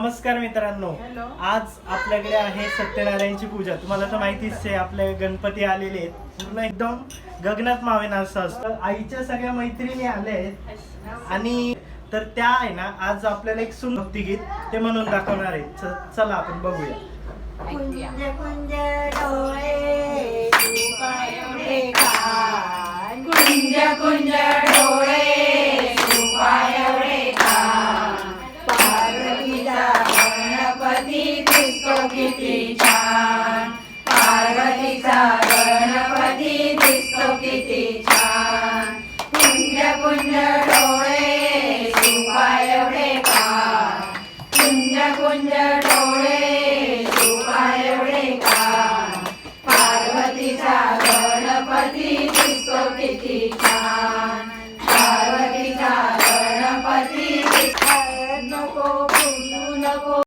नमस्कार मित्रांनो, हॅलो. आज आपल्याकडे आहे सत्यनारायणची पूजा. तुम्हाला तर माहितीच आहे, आपले गणपती आलेले आहेत. पूर्ण एकदम गगनात मावेना असं असतं. आईच्या सगळ्या मैत्रिणी आल्या आहेत आणि तर त्या आहे ना, आज आपल्याला एक सुंदर भक्तिगीत ते म्हणून दाखवणार आहेत. चला आपण बघूया. कुंज कुंज डोळे सुपायवडे कान, कुंज कुंज डोळे सुपायवडे कान, पार्वतीचा गणपती दिसतो किती छान, पार्वतीचा गणपती दिसतो किती छान. कुंज कुंज डोळे सुपायवडे कान, कुंज कुंज डोळे सुपायवडे कान, पार्वतीचा गणपती दिसतो किती छान, पार्वतीचा गणपती नको फुलू नको.